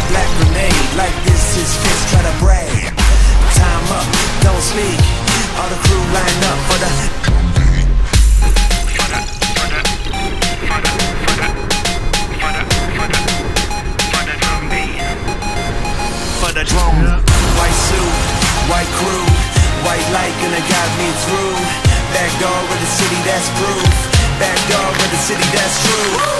black grenade. Like this is fist, try to brag. Time up, don't speak. All the crew line up for the drum. White suit, white crew, white light gonna guide me through. Back door with the city, that's proof. Back door with the city, that's true.